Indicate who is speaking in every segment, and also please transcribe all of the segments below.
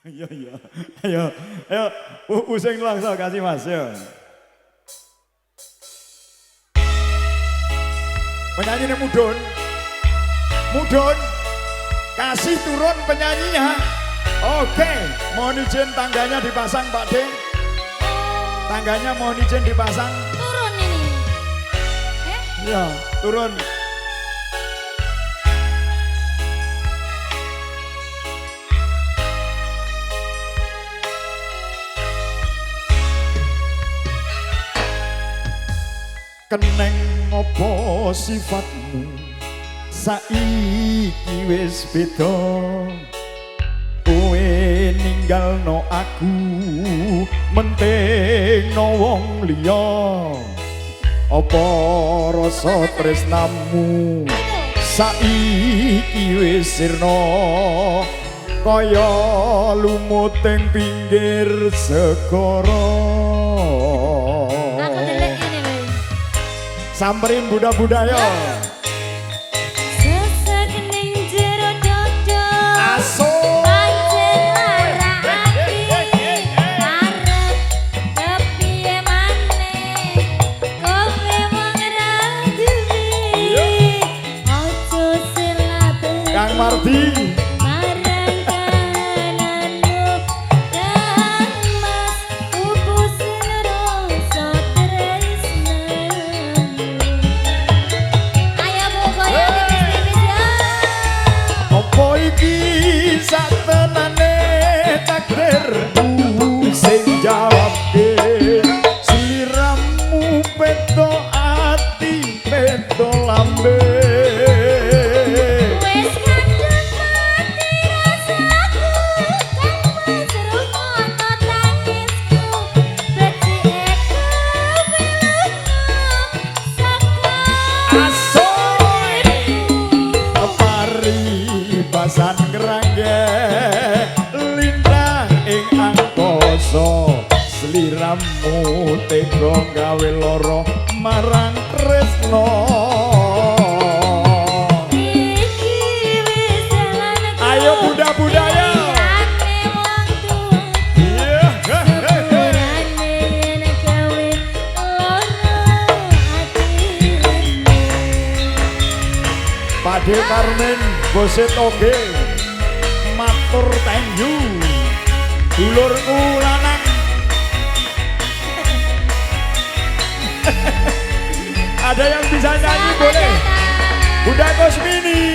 Speaker 1: Iya iya. Ayo ayo usung langsung kasih Mas yo. Penyanyi mudun. Mudun. Kasih turun penyanyinya. Oke, mohon izin tangganya dipasang Pak D. Tangganya mohon izin dipasang.
Speaker 2: Turun ini.
Speaker 1: Iya, turun. Keneng ngopo sifatmu saiki wis beda kowe ninggalno aku mentingno wong liya apa rasa tresnamu saiki wis sirna kaya lumuting pinggir segara. Samperin budaya-budaya.
Speaker 2: Sesek ning jero dodo.
Speaker 1: Aso.
Speaker 2: Pancen lara ati. Arep kepiye maneh. Kowe wong ra duwe. Ojo selabe.
Speaker 1: Kang Mardi. Sing jawabke sliramu peto ati peto lambe
Speaker 2: wis kandhut mati rasaku kang seru ana tangisku becike kewiluno saka
Speaker 1: asoy pari basan kerangge sliramu tega gawe lara marang tresno
Speaker 2: iki wis jalan
Speaker 1: ayo budaya Pade Parmen Boset Oge matur thank you dulurku lanang ada yang bisa nyanyi boleh Bunda Kosmini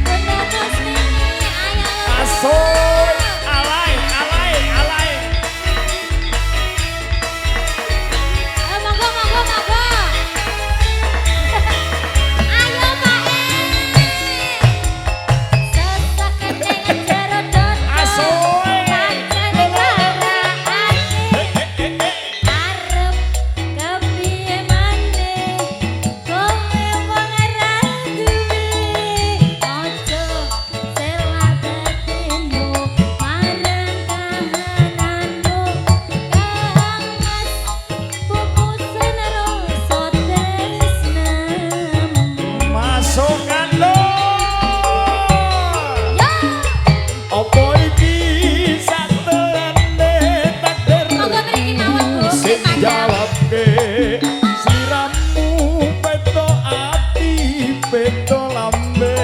Speaker 2: ayo
Speaker 1: asoy alay alay alay
Speaker 2: monggo monggo monggo ayo Pak sesek ning jero dodo
Speaker 1: asoy
Speaker 2: pancen lara ati arep kepiye maneh kowe wong ra duwe ojo selabatmu marang kahananmu kangas pupusan rasa tresnamu
Speaker 1: masukkan lo
Speaker 2: yo
Speaker 1: opo iki saterane takdir
Speaker 2: monggo mriki mawon Bu
Speaker 1: sing jawabke sliramu peto ati peto lambe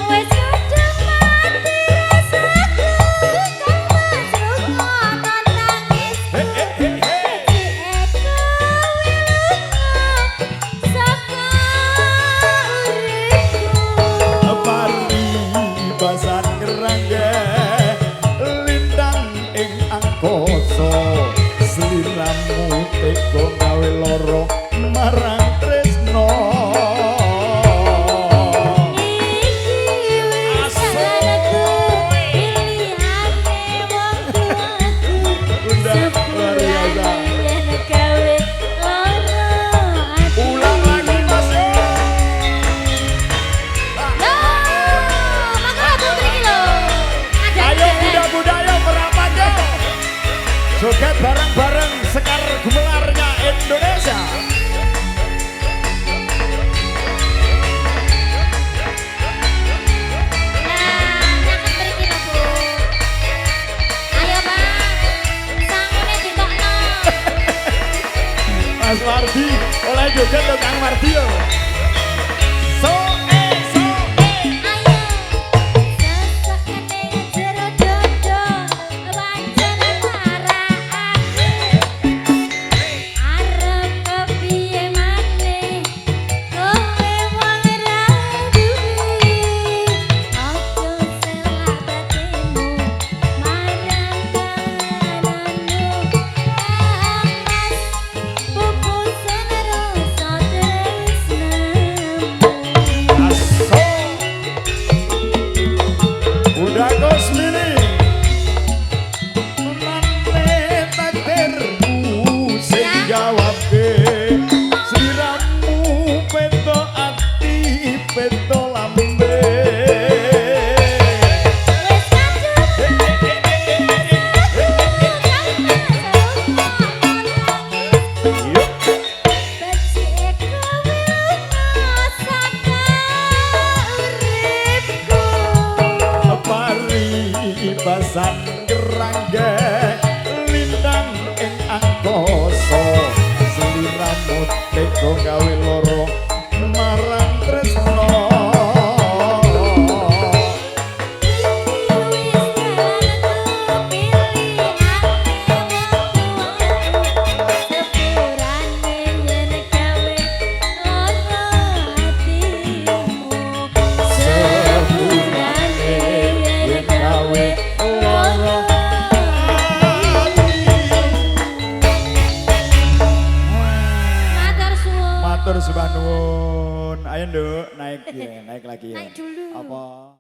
Speaker 2: wis kadung mati rasaku kang masruk ana tangisku becike kewiluno saka uripku
Speaker 1: Pari basan kerangge lintang ing angkasa sliramu tega gawe lara marang tresno
Speaker 2: iki wis jalanku pilihane wong tuaku
Speaker 1: luar biasa.
Speaker 2: yen gawe lara ati
Speaker 1: Ulang lagi Mas yo.
Speaker 2: Yo, maka aku mriki lho.
Speaker 1: Ayo budaya merapat yo. Joget bareng-bareng Sekar Gemelarnya Indonesia.
Speaker 2: Nah, nyaket mriki lho,
Speaker 1: joget to Kang Mardio. So udah kosmini mane takdirku sing jawab sliramu peto ati peto lambe basan gerangge lintang ing angkasa sliramu tega gawe loro marang tresno matur suwun. Ayo Nduk, naik ya, naik lagi ya.
Speaker 2: Naik dulu.